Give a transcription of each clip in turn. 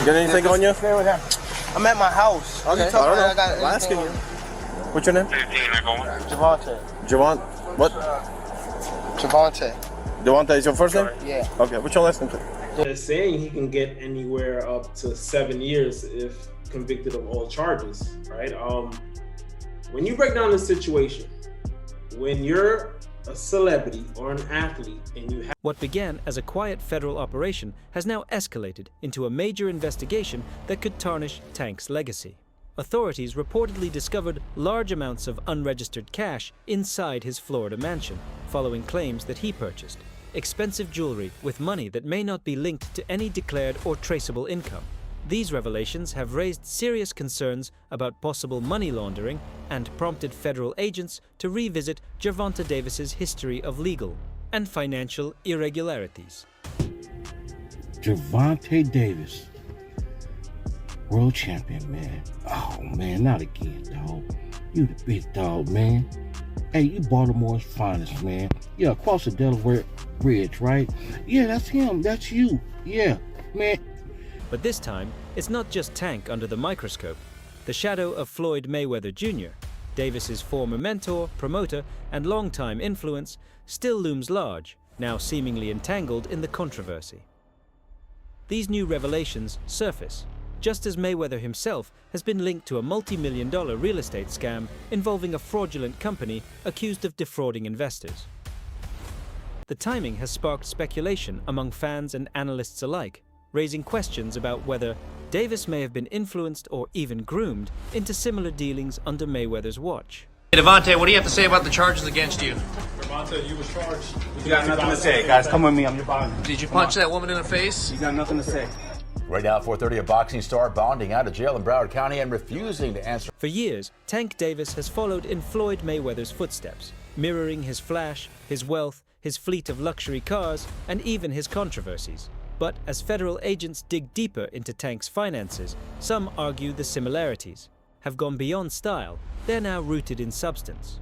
Got anything on you? Stay with him. I'm at my house. Okay, I don't know. I'm asking you. What's your name? Gervonta. Gervonta. What? Gervonta. Gervonta is your first name? Yeah. Okay, what's your last name? They're saying he can get anywhere up to 7 years if convicted of all charges, right? When you break down the situation, when you're a celebrity or an athlete and you have... What began as a quiet federal operation has now escalated into a major investigation that could tarnish Tank's legacy. Authorities reportedly discovered large amounts of unregistered cash inside his Florida mansion, following claims that he purchased expensive jewelry with money that may not be linked to any declared or traceable income. These revelations have raised serious concerns about possible money laundering and prompted federal agents to revisit Gervonta Davis's history of legal and financial irregularities. Gervonta Davis, world champion, man. Oh, man, not again, dog. You the big dog, man. Hey, you Baltimore's finest, man. Yeah, across the Delaware Bridge, right? Yeah, that's him. That's you. Yeah, man. But this time, it's not just Tank under the microscope. The shadow of Floyd Mayweather Jr., Davis's former mentor, promoter, and longtime influence, still looms large, now seemingly entangled in the controversy. These new revelations surface, just as Mayweather himself has been linked to a multi-million-dollar real estate scam involving a fraudulent company accused of defrauding investors. The timing has sparked speculation among fans and analysts alike, raising questions about whether Davis may have been influenced or even groomed into similar dealings under Mayweather's watch. Hey, Devontae, what do you have to say about the charges against you? Gervonta, you were charged. You got nothing to say, guys. Come with me. I'm your body. Did you punch that woman in the face? You got nothing to say. Right now at 4:30, a boxing star bonding out of jail in Broward County and refusing to answer. For years, Tank Davis has followed in Floyd Mayweather's footsteps, mirroring his flash, his wealth, his fleet of luxury cars, and even his controversies. But as federal agents dig deeper into Tank's finances, some argue the similarities have gone beyond style. They're now rooted in substance.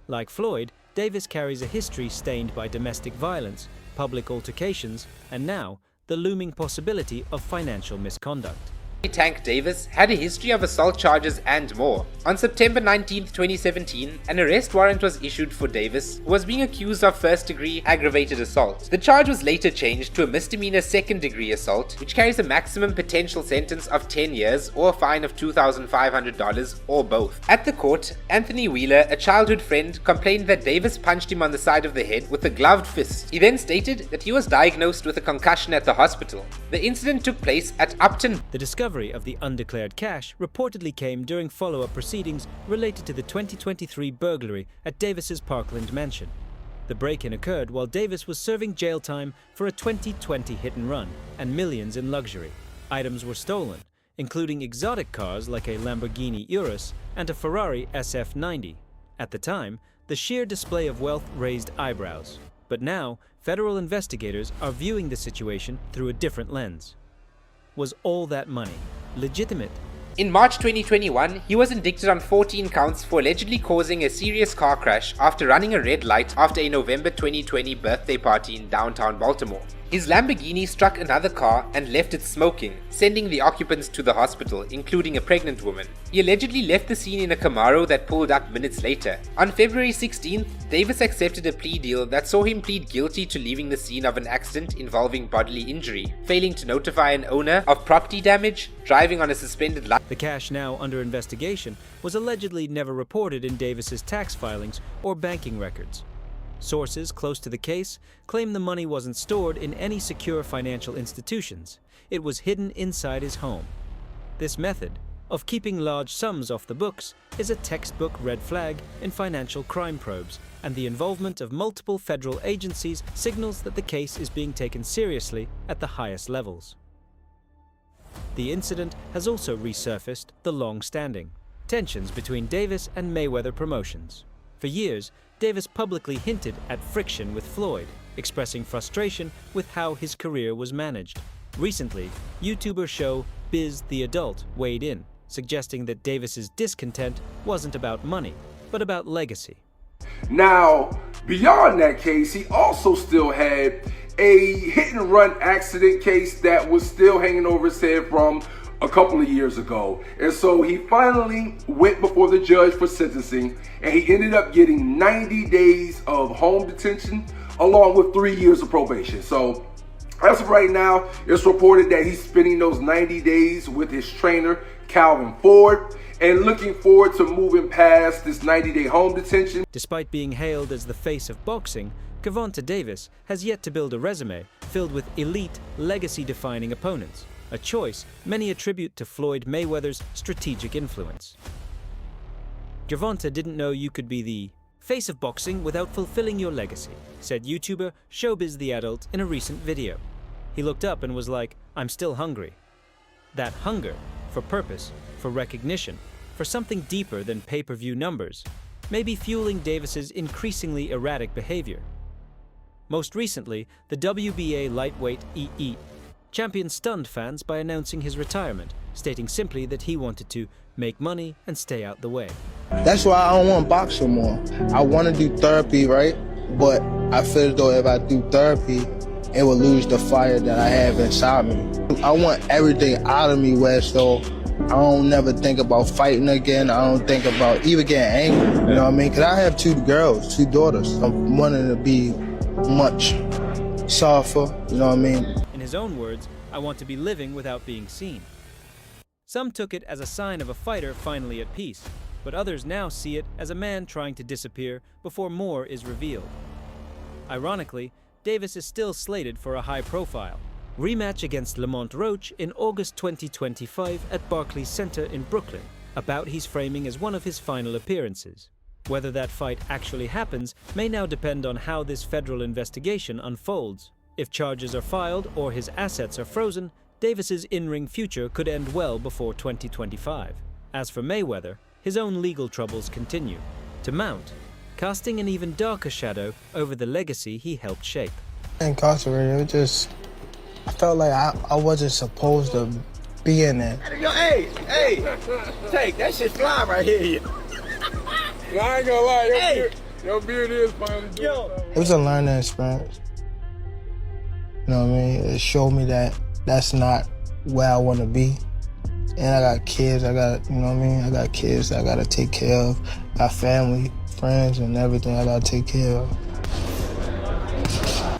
Like Floyd, Davis carries a history stained by domestic violence, public altercations, and now the looming possibility of financial misconduct. Tank Davis had a history of assault charges and more. On September 19, 2017, an arrest warrant was issued for Davis, who was being accused of first-degree aggravated assault. The charge was later changed to a misdemeanor second-degree assault, which carries a maximum potential sentence of 10 years or a fine of $2,500 or both. At the court, Anthony Wheeler, a childhood friend, complained that Davis punched him on the side of the head with a gloved fist. He then stated that he was diagnosed with a concussion at the hospital. The incident took place at Upton. The discovery of the undeclared cash reportedly came during follow-up proceedings related to the 2023 burglary at Davis's Parkland mansion. The break-in occurred while Davis was serving jail time for a 2020 hit-and-run and millions in luxury. Items were stolen, including exotic cars like a Lamborghini Urus and a Ferrari SF90. At the time, the sheer display of wealth raised eyebrows. But now, federal investigators are viewing the situation through a different lens. Was all that money legitimate? In March 2021, he was indicted on 14 counts for allegedly causing a serious car crash after running a red light after a November 2020 birthday party in downtown Baltimore. His Lamborghini struck another car and left it smoking, sending the occupants to the hospital, including a pregnant woman. He allegedly left the scene in a Camaro that pulled up minutes later. On February 16th, Davis accepted a plea deal that saw him plead guilty to leaving the scene of an accident involving bodily injury, failing to notify an owner of property damage, driving on a suspended license. The cash now under investigation was allegedly never reported in Davis's tax filings or banking records. Sources close to the case claim the money wasn't stored in any secure financial institutions. It was hidden inside his home. This method of keeping large sums off the books is a textbook red flag in financial crime probes, and the involvement of multiple federal agencies signals that the case is being taken seriously at the highest levels. The incident has also resurfaced the long-standing tensions between Davis and Mayweather Promotions. For years, Davis publicly hinted at friction with Floyd, expressing frustration with how his career was managed. Recently, YouTuber show Biz the Adult weighed in, suggesting that Davis's discontent wasn't about money, but about legacy. Now, beyond that case, he also still had a hit and run accident case that was still hanging over his head from a couple of years ago. And so he finally went before the judge for sentencing, and he ended up getting 90 days of home detention along with 3 years of probation. So as of right now, it's reported that he's spending those 90 days with his trainer, Calvin Ford, and looking forward to moving past this 90-day home detention. Despite being hailed as the face of boxing, Gervonta Davis has yet to build a resume filled with elite, legacy-defining opponents, a choice many attribute to Floyd Mayweather's strategic influence. Gervonta didn't know you could be the face of boxing without fulfilling your legacy, said YouTuber Showbiz the Adult in a recent video. He looked up and was like, I'm still hungry. That hunger for purpose, for recognition, for something deeper than pay-per-view numbers, may be fueling Davis's increasingly erratic behavior. Most recently, the WBA lightweight EE champion stunned fans by announcing his retirement, stating simply that he wanted to make money and stay out the way. That's why I don't want to box no more. I want to do therapy, right? But I feel as though if I do therapy, it will lose the fire that I have inside me. I want everything out of me where so I don't never think about fighting again. I don't think about even getting angry, you know what I mean? Because I have 2 girls, 2 daughters. I'm wanting to be much softer, you know what I mean? In his own words, I want to be living without being seen. Some took it as a sign of a fighter finally at peace, but others now see it as a man trying to disappear before more is revealed. Ironically, Davis is still slated for a high-profile rematch against Lamont Roach in August 2025 at Barclays Center in Brooklyn, a bout he's framing as one of his final appearances. Whether that fight actually happens may now depend on how this federal investigation unfolds. If charges are filed or his assets are frozen, Davis's in-ring future could end well before 2025. As for Mayweather, his own legal troubles continue to mount, casting an even darker shadow over the legacy he helped shape. Incarcerated, I felt like I wasn't supposed to be in there. Hey, take that shit fly right here. I ain't gonna lie, your beard is finally doing It was a learning experience. You know what I mean? It showed me that that's not where I want to be. And I got kids, you know what I mean? I got kids I gotta take care of. Got family, friends, and everything I gotta take care of.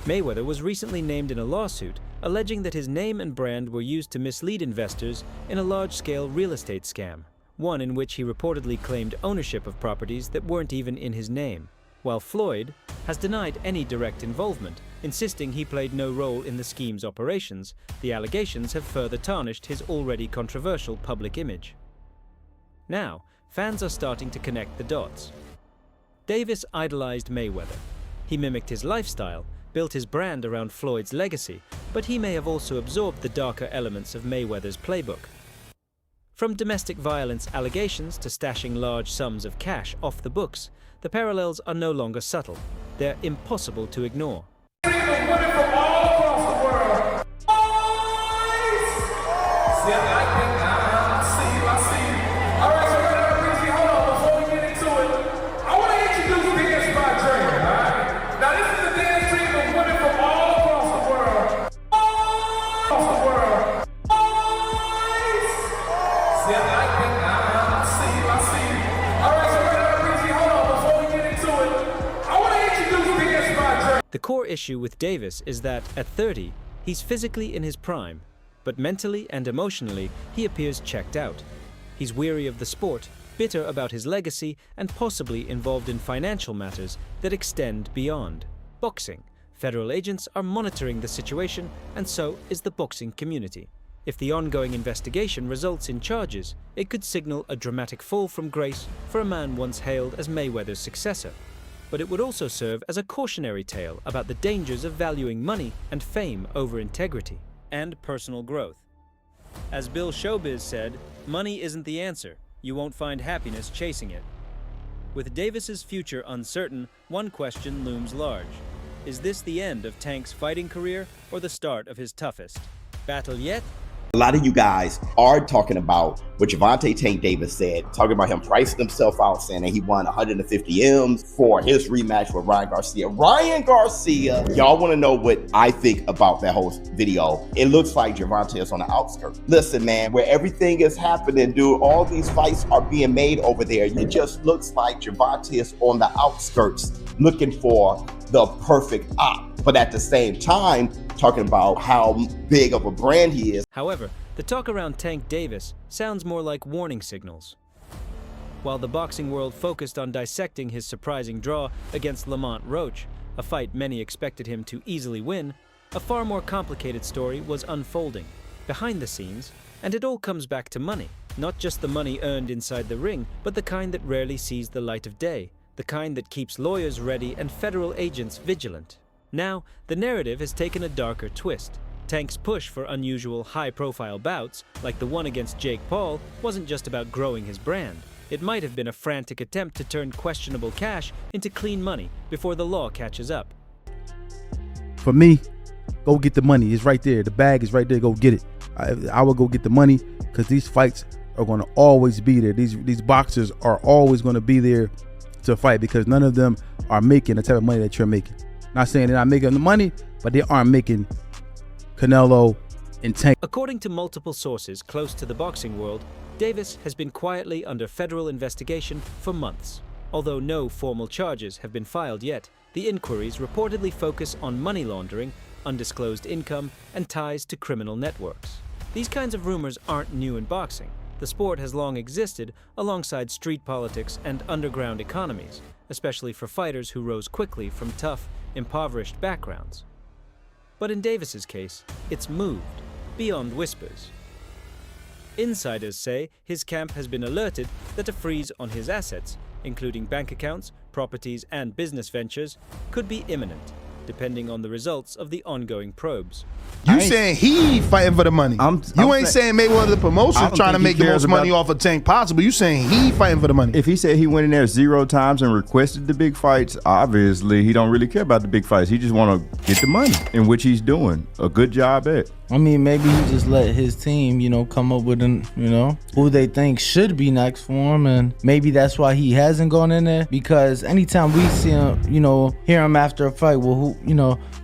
Mayweather was recently named in a lawsuit alleging that his name and brand were used to mislead investors in a large-scale real estate scam, one in which he reportedly claimed ownership of properties that weren't even in his name, while Floyd has denied any direct involvement, insisting he played no role in the scheme's operations. The allegations have further tarnished his already controversial public image. Now, fans are starting to connect the dots. Davis idolized Mayweather. He mimicked his lifestyle, built his brand around Floyd's legacy, but he may have also absorbed the darker elements of Mayweather's playbook. From domestic violence allegations to stashing large sums of cash off the books, the parallels are no longer subtle. They're impossible to ignore. The core issue with Davis is that, at 30, he's physically in his prime, but mentally and emotionally, he appears checked out. He's weary of the sport, bitter about his legacy, and possibly involved in financial matters that extend beyond boxing. Federal agents are monitoring the situation, and so is the boxing community. If the ongoing investigation results in charges, it could signal a dramatic fall from grace for a man once hailed as Mayweather's successor. But it would also serve as a cautionary tale about the dangers of valuing money and fame over integrity and personal growth. As Bill Showbiz said, money isn't the answer. You won't find happiness chasing it. With Davis's future uncertain, one question looms large. Is this the end of Tank's fighting career or the start of his toughest? Battle yet? A lot of you guys are talking about what Gervonta Tank Davis said, talking about him pricing himself out, saying that he won 150 M's for his rematch with Ryan Garcia. Ryan Garcia, y'all want to know what I think about that whole video? It looks like Gervonta is on the outskirts. Listen, man, where everything is happening, dude, all these fights are being made over there. It just looks like Gervonta is on the outskirts looking for the perfect op. But at the same time, talking about how big of a brand he is. However, the talk around Tank Davis sounds more like warning signals. While the boxing world focused on dissecting his surprising draw against Lamont Roach, a fight many expected him to easily win, a far more complicated story was unfolding behind the scenes, and it all comes back to money. Not just the money earned inside the ring, but the kind that rarely sees the light of day, the kind that keeps lawyers ready and federal agents vigilant. Now, the narrative has taken a darker twist. Tank's push for unusual high-profile bouts, like the one against Jake Paul, wasn't just about growing his brand. It might have been a frantic attempt to turn questionable cash into clean money before the law catches up. For me, go get the money. It's right there. The bag is right there. Go get it. I will go get the money because these fights are going to always be there. These boxers are always going to be there to fight because none of them are making the type of money that you're making. Not saying they're not making the money, but they aren't making Canelo and Tank. According to multiple sources close to the boxing world, Davis has been quietly under federal investigation for months. Although no formal charges have been filed yet, the inquiries reportedly focus on money laundering, undisclosed income, and ties to criminal networks. These kinds of rumors aren't new in boxing. The sport has long existed alongside street politics and underground economies, especially for fighters who rose quickly from tough, impoverished backgrounds. But in Davis's case, it's moved beyond whispers. Insiders say his camp has been alerted that a freeze on his assets, including bank accounts, properties, and business ventures, could be imminent, depending on the results of the ongoing probes. You saying he ain't fighting for the money. You ain't saying maybe one of the promotions trying to make the most money off of Tank possible. You saying he fighting for the money. If he said he went in there 0 times and requested the big fights, obviously he don't really care about the big fights. He just want to get the money, in which he's doing a good job at. I mean, maybe he just let his team, come up with who they think should be next for him, and maybe that's why he hasn't gone in there. Because anytime we see him, hear him after a fight, well,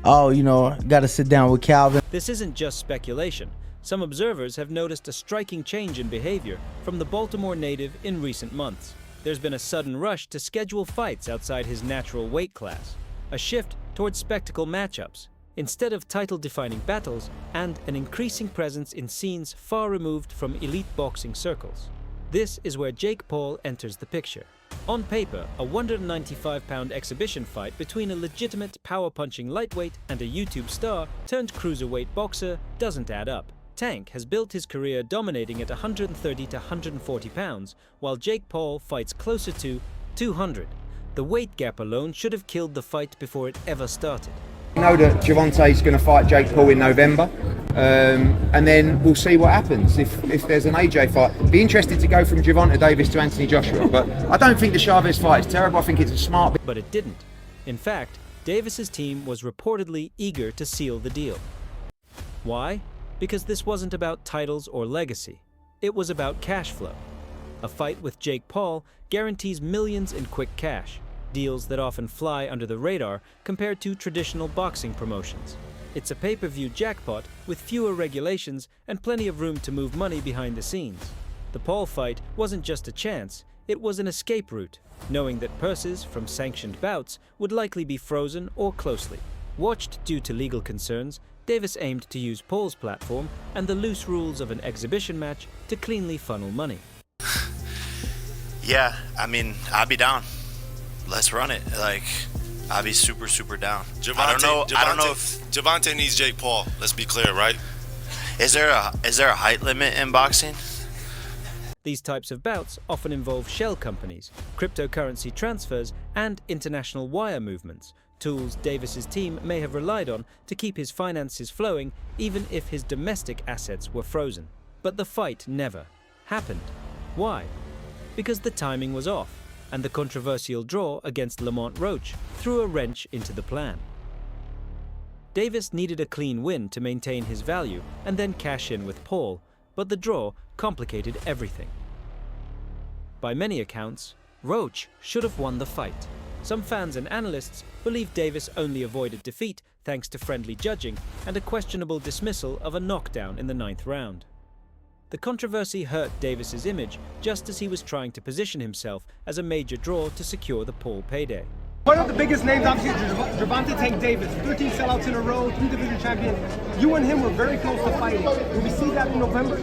got to sit down with Calvin. This isn't just speculation. Some observers have noticed a striking change in behavior from the Baltimore native in recent months. There's been a sudden rush to schedule fights outside his natural weight class, a shift towards spectacle matchups, instead of title-defining battles, and an increasing presence in scenes far removed from elite boxing circles. This is where Jake Paul enters the picture. On paper, a 195-pound exhibition fight between a legitimate power-punching lightweight and a YouTube star turned cruiserweight boxer doesn't add up. Tank has built his career dominating at 130 to 140 pounds, while Jake Paul fights closer to 200. The weight gap alone should have killed the fight before it ever started. I know that Gervonta is going to fight Jake Paul in November, and then we'll see what happens if there's an AJ fight. Be interested to go from Gervonta Davis to Anthony Joshua, but I don't think the Chavez fight is terrible. I think it's a smart. But it didn't. In fact, Davis's team was reportedly eager to seal the deal. Why? Because this wasn't about titles or legacy. It was about cash flow. A fight with Jake Paul guarantees millions in quick cash. Deals that often fly under the radar compared to traditional boxing promotions. It's a pay-per-view jackpot with fewer regulations and plenty of room to move money behind the scenes. The Paul fight wasn't just a chance, it was an escape route, knowing that purses from sanctioned bouts would likely be frozen or closely watched due to legal concerns. Davis aimed to use Paul's platform and the loose rules of an exhibition match to cleanly funnel money. Yeah, I mean, I'd be down. Let's run it. I'll be super down. I don't know if Gervonta needs Jake Paul. Let's be clear, right? Is there a height limit in boxing? These types of bouts often involve shell companies, cryptocurrency transfers, and international wire movements, tools Davis's team may have relied on to keep his finances flowing even if his domestic assets were frozen. But the fight never happened. Why? Because the timing was off, and the controversial draw against Lamont Roach threw a wrench into the plan. Davis needed a clean win to maintain his value and then cash in with Paul, but the draw complicated everything. By many accounts, Roach should have won the fight. Some fans and analysts believe Davis only avoided defeat thanks to friendly judging and a questionable dismissal of a knockdown in the 9th round. The controversy hurt Davis's image just as he was trying to position himself as a major draw to secure the Paul payday. One of the biggest names, obviously, Gervonta Tank Davis. 13 sellouts in a row, 3 division champion. You and him were very close to fighting. Will we see that in November?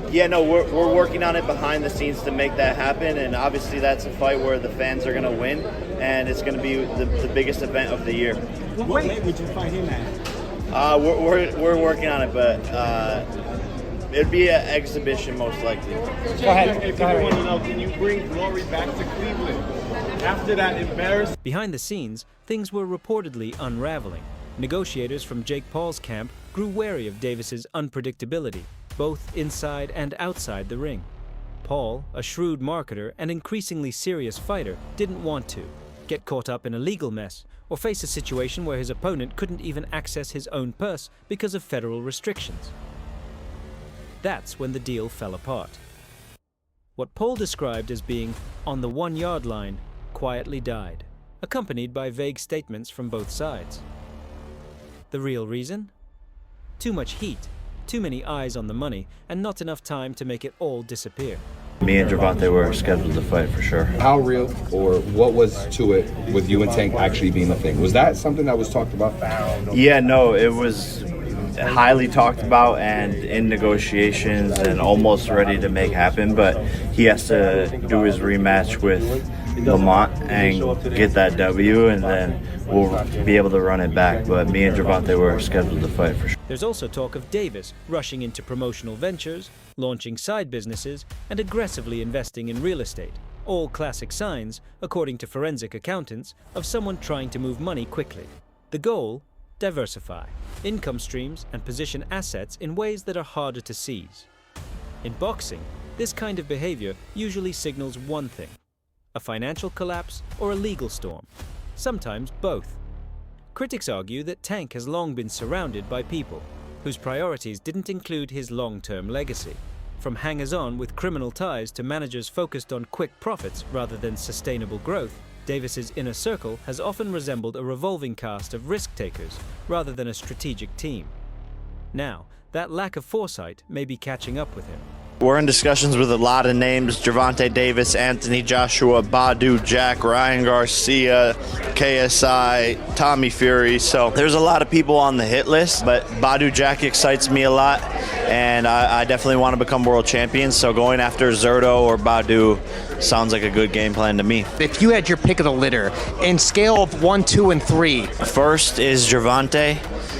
Yeah, no, we're working on it behind the scenes to make that happen, and obviously that's a fight where the fans are going to win, and it's going to be the biggest event of the year. What weight would you fight him at? We're working on it, but it'd be an exhibition most likely. Go ahead. If people want to know, can you bring Glory back to Cleveland? After that embarrassment. Behind the scenes, things were reportedly unraveling. Negotiators from Jake Paul's camp grew wary of Davis's unpredictability, both inside and outside the ring. Paul, a shrewd marketer and increasingly serious fighter, didn't want to get caught up in a legal mess or face a situation where his opponent couldn't even access his own purse because of federal restrictions. That's when the deal fell apart. What Paul described as being on the 1-yard line quietly died, accompanied by vague statements from both sides. The real reason? Too much heat, too many eyes on the money, and not enough time to make it all disappear. Me and Gervonta were scheduled to fight for sure. How real or what was to it with you and Tank actually being a thing? Was that something that was talked about? Yeah, no, it was highly talked about and in negotiations and almost ready to make happen, but he has to do his rematch with Lamont and get that W, and then we'll be able to run it back. But me and Gervonta were scheduled to fight for sure. There's also talk of Davis rushing into promotional ventures, launching side businesses, and aggressively investing in real estate. All classic signs, according to forensic accountants, of someone trying to move money quickly. The goal? Diversify income streams and position assets in ways that are harder to seize. In boxing, this kind of behavior usually signals one thing: a financial collapse or a legal storm, sometimes both. Critics argue that Tank has long been surrounded by people whose priorities didn't include his long-term legacy. From hangers-on with criminal ties to managers focused on quick profits rather than sustainable growth, Davis's inner circle has often resembled a revolving cast of risk-takers rather than a strategic team. Now, that lack of foresight may be catching up with him. We're in discussions with a lot of names: Gervonta Davis, Anthony Joshua, Badu Jack, Ryan Garcia, KSI, Tommy Fury. So there's a lot of people on the hit list, but Badu Jack excites me a lot, and I definitely want to become world champion. So going after Zerto or Badu sounds like a good game plan to me. If you had your pick of the litter, in scale of 1, 2, and 3. First is Gervonta.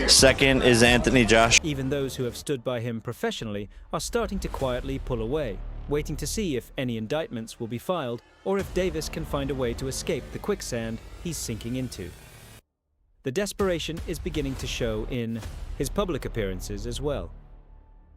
Second is Anthony Joshua. Even those who have stood by him professionally are starting to quietly pull away, waiting to see if any indictments will be filed or if Davis can find a way to escape the quicksand he's sinking into. The desperation is beginning to show in his public appearances as well.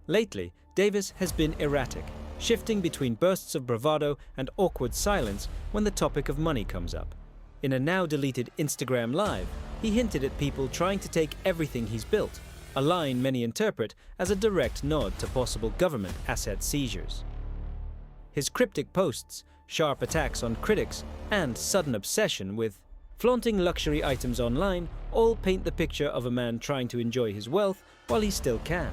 Lately, Davis has been erratic, shifting between bursts of bravado and awkward silence when the topic of money comes up. In a now-deleted Instagram Live, he hinted at people trying to take everything he's built, a line many interpret as a direct nod to possible government asset seizures. His cryptic posts, sharp attacks on critics, and sudden obsession with flaunting luxury items online all paint the picture of a man trying to enjoy his wealth while he still can.